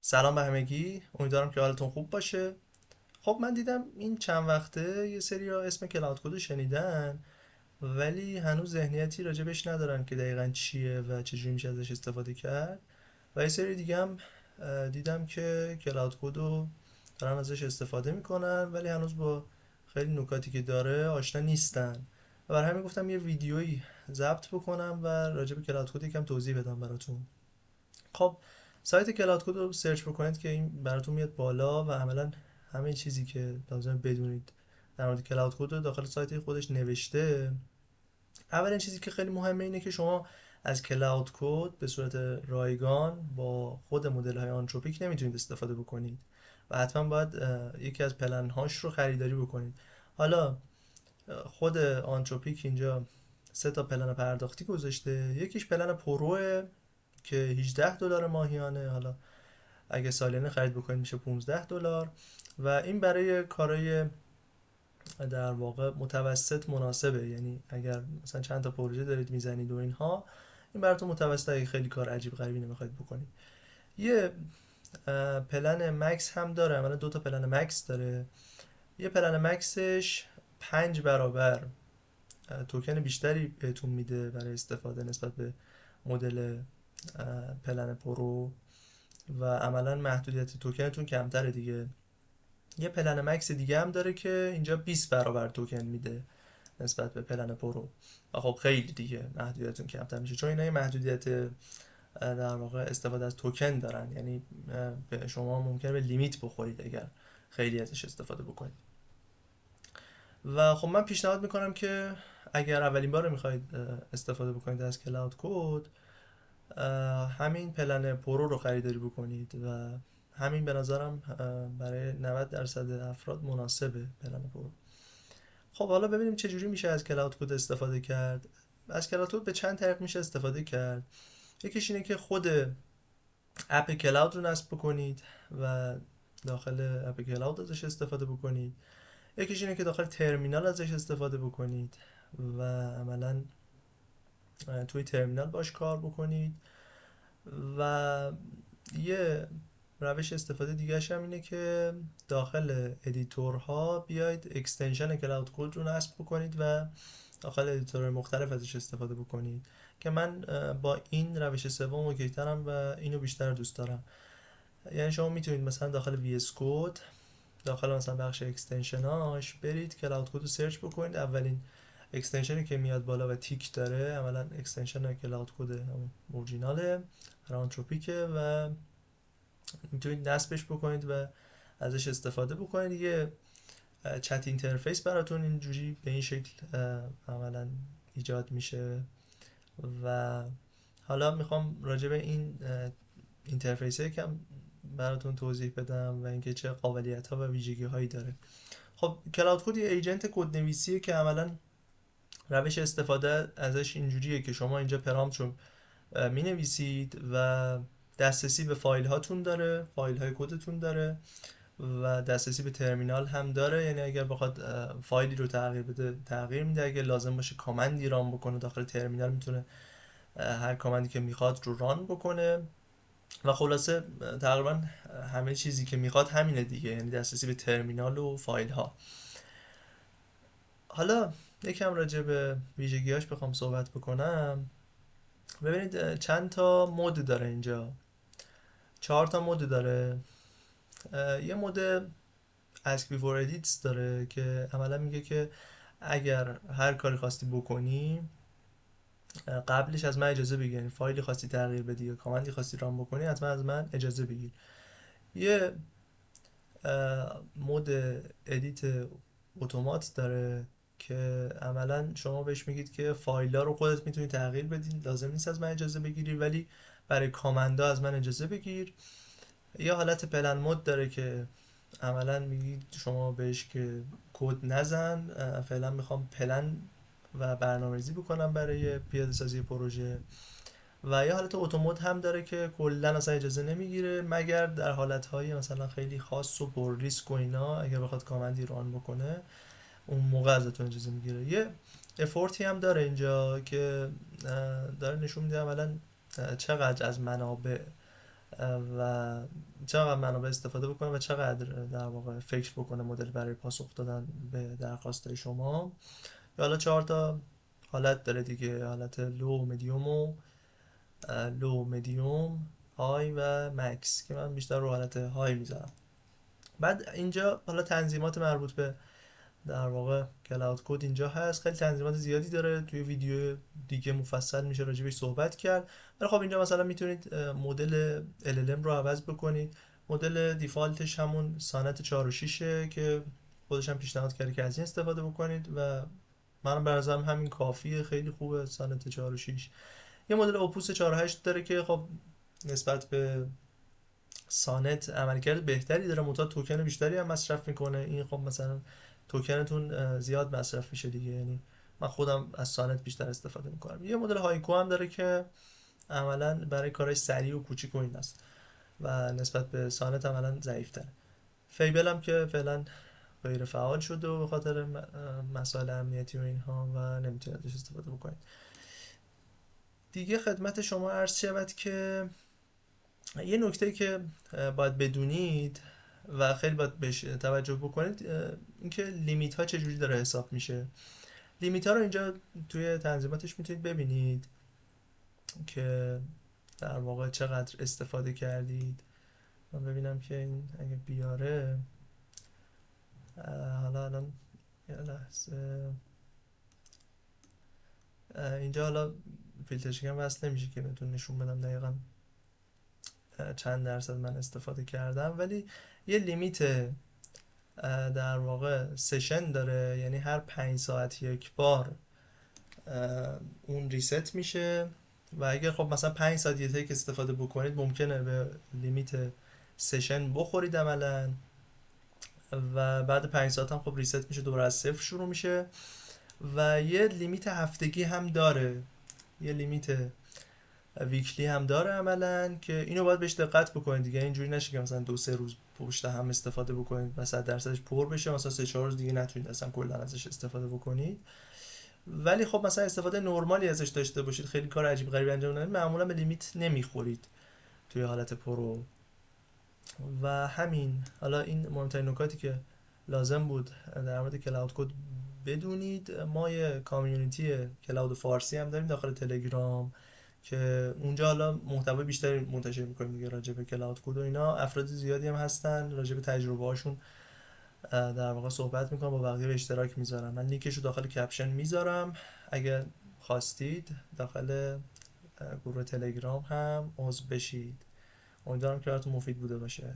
سلام به همگی، امیدوارم که حالتون خوب باشه. خب من دیدم این چند وقته یه سری ها اسم کلاود کد رو شنیدن ولی هنوز ذهنیتی راجبش ندارن که دقیقا چیه و چجوری میشه ازش استفاده کرد. و یه سری دیگه هم دیدم که کلاود کد رو دارن ازش استفاده میکنن ولی هنوز با خیلی نکاتی که داره آشنا نیستن. و برای همین گفتم یه ویدیویی ضبط بکنم و راجب کلاود کد یکم توضیح بدم براتون. خب سایت کلاود کد رو سرچ بکنید که این براتون میاد بالا و عملا همه چیزی که لازم بدونید در مورد کلاود کد رو داخل سایت خودش نوشته. اولین چیزی که خیلی مهمه اینه که شما از کلاود کد به صورت رایگان با خود مدل های آنتروپیک نمیتونید استفاده بکنید و حتما باید یکی از پلن هاش رو خریداری بکنید. حالا خود آنتروپیک اینجا سه تا پلن پرداختی گذاشته. یکیش پلن پروه که $18 ماهیانه، حالا اگه سالانه خرید بکنید میشه $15 و این برای کارهای در واقع متوسط مناسبه. یعنی اگر مثلا چند تا پروژه دارید میزنید و اینها، این براتون متوسط، اگه خیلی کار عجیب غریبی نمیخواید بکنید. یه پلن مکس هم داره، عملا دو تا پلن مکس داره. یه پلن مکسش 5 برابر توکن بیشتری بهتون میده برای استفاده نسبت به مدل پلن پرو و عملا محدودیت توکنتون کمتره دیگه. یه پلن مکس دیگه هم داره که اینجا 20 برابر توکن میده نسبت به پلن پرو و خب خیلی دیگه محدودیتتون کمتر میشه، چون اینا یه محدودیت در واقع استفاده از توکن دارن. یعنی به شما ممکنه به لیمیت بخورید اگر خیلی ازش استفاده بکنید. و خب من پیشنهاد میکنم که اگر اولین بار میخواید استفاده بکنید از کلاود کد، همین پلن پرو رو خریداری بکنید و همین به نظرم برای 90% افراد مناسبه پلن پرو. خب حالا ببینیم چه جوری میشه از کلاود کد استفاده کرد. از کلاود کد به چند طریق میشه استفاده کرد. یکیش اینه که خود اپ کلاود رو نصب بکنید و داخل اپ کلاود ازش استفاده بکنید. یکیش اینه که داخل ترمینال ازش استفاده بکنید و عملا توی ترمینال باش کار بکنید. و یه روش استفاده دیگه هم اینه که داخل ادیتورها بیاید اکستنشن کلاود کد رو نصب بکنید و داخل ادیتور مختلف ازش استفاده بکنید که من با این روش سوم اوکی‌ترم و اینو بیشتر دوست دارم. یعنی شما میتونید مثلا داخل وی اس کد، داخل مثلا بخش اکستنشناش برید کلاود کد رو سرچ بکنید. اولین اکستنشنی که میاد بالا و تیک داره عملا اکستنشن کلاود کد اورجیناله، رانتروپیکه و میتونید نصبش بکنید و ازش استفاده بکنید. یه چت اینترفیس براتون اینجوری به این شکل عملا ایجاد میشه و حالا میخوام راجع به این اینترفیس کم براتون توضیح بدم و اینکه چه قابلیت ها و ویژگی هایی داره. خب کلاود کد یه ایجنت کدنویسیه که عملا روش استفاده ازش اینجوریه که شما اینجا پرامپت رو می نویسید و دسترسی به فایل هاتون داره، فایل های کدتون داره و دسترسی به ترمینال هم داره. یعنی اگر بخواد فایلی رو تغییر بده تغییر میده، اگر لازم باشه کامندی ران بکنه داخل ترمینال میتونه هر کامندی که میخواد رو ران بکنه و خلاصه تقریبا همه چیزی که میخواد همینه دیگه، یعنی دسترسی به ترمینال و فایل ها. حالا یکم راجع به ویژگیاش بخوام صحبت بکنم. ببینید چند تا مود داره اینجا، 4 تا مود داره. یه مود Ask Before Edits داره که عملا میگه که اگر هر کاری خواستی بکنی قبلش از من اجازه بگیر، یعنی فایلی خواستی تغییر بدی یا کامندی خواستی ران بکنی حتما از من اجازه بگیر. یه مود ادیت اتومات داره که عملا شما بهش میگید که فایل رو خودت میتونی تغییر بدی، لازم نیست از من اجازه بگیری، ولی برای کامندا از من اجازه بگیر. یه حالت پلن مود داره که عملا میگید شما بهش که کد نزن، فعلا میخوام پلن و برنامه‌ریزی بکنم برای پیاده سازی پروژه. و یه حالت اتومات هم داره که کلا اصلا اجازه نمیگیره مگر در حالتهای مثلا خیلی خاص و پر ریسک و اینا، اگر بخواد کامندی ران بکنه اون موقع ازتون اجازه میگیره. یه افورتی هم داره اینجا که داره نشون میده عملا چقدر از منابع و چقدر منابع استفاده بکنه و چقدر در واقع فکر بکنه مدل برای پاسخ دادن به درخواست شما. یا حالا 4 تا حالت داره دیگه، حالت لو، مدیوم و لو، مدیوم، های و مکس، که من بیشتر رو حالت های میذارم. بعد اینجا حالا تنظیمات مربوط به در واقع کلاود کد اینجا هست. خیلی تنظیمات زیادی داره، توی ویدیو دیگه مفصل میشه راجبش صحبت کرد. ولی خب اینجا مثلا میتونید مدل LLM رو عوض بکنید. مدل دیفالتش همون سانت 4 و 6 که خودش هم پیشنهاد کرده که از این استفاده بکنید و من به نظرم همین کافیه، خیلی خوبه سانت 4 و 6. یه مدل اوپوس 4 و 8 داره که خب نسبت به سانت عملکرد بهتری داره، منتها توکن بیشتری هم مصرف میکنه. این خب مثلا توکنتون زیاد مصرف میشه دیگه، یعنی من خودم از سانت بیشتر استفاده میکنم. یه مدل هایکو هم داره که عملا برای کارهای سریع و کوچیک و این است و نسبت به سانت عملا ضعیف تره. فیبل هم که فعلا غیر فعال شده و به خاطر مسائل امنیتی و اینها و نمیتونید ازش استفاده بکنید. دیگه خدمت شما عرض شود که یه نکته که باید بدونید و خیلی باید بهش توجه بکنید، اینکه لیمیت ها چجوری داره حساب میشه. لیمیت ها رو اینجا توی تنظیماتش میتونید ببینید که در واقع چقدر استفاده کردید. من ببینم که این اگه بیاره، حالا الان یه لحظه اینجا حالا فیلتر شکن وصل نمیشه که بهتون نشون بدم دقیقا چند درصد من استفاده کردم، ولی یه لیمیت در واقع سشن داره، یعنی هر 5 ساعت یک بار اون ریست میشه و اگر خب مثلا 5 ساعت یه تک استفاده بکنید ممکنه به لیمیت سشن بخورید عملا و بعد 5 ساعت هم خب ریست میشه، دوباره از صفر شروع میشه. و یه لیمیت هفتگی هم داره، یه لیمیت ویکلی هم داره عملا، که اینو باید بهش دقت بکنید دیگه. اینجوری نشه که مثلا 2-3 روز پشت هم استفاده بکنید و 100% پر بشه، مثلا 3-4 روز دیگه نتونید اصلا کلا ازش استفاده بکنید. ولی خب مثلا استفاده نرمالی ازش داشته باشید، خیلی کار عجیب غریبی انجام ندید، معمولا به لیمیت نمیخورید توی حالت پرو. و همین، حالا این مهمترین نکاتی که لازم بود در مورد کلاود کد بدونید. ما یه کامیونیتی کلاود فارسی هم داریم داخل تلگرام که اونجا حالا محتوای بیشتری منتشر میکنیم دیگه راجع به کلاود کد و اینا. افراد زیادی هم هستن راجع به تجربه هاشون در واقع صحبت میکنم، با بقیه به اشتراک میذارم. من لینکش رو داخل کپشن میذارم، اگر خواستید داخل گروه تلگرام هم عضو بشید. امیدوارم که براتون مفید بوده باشه.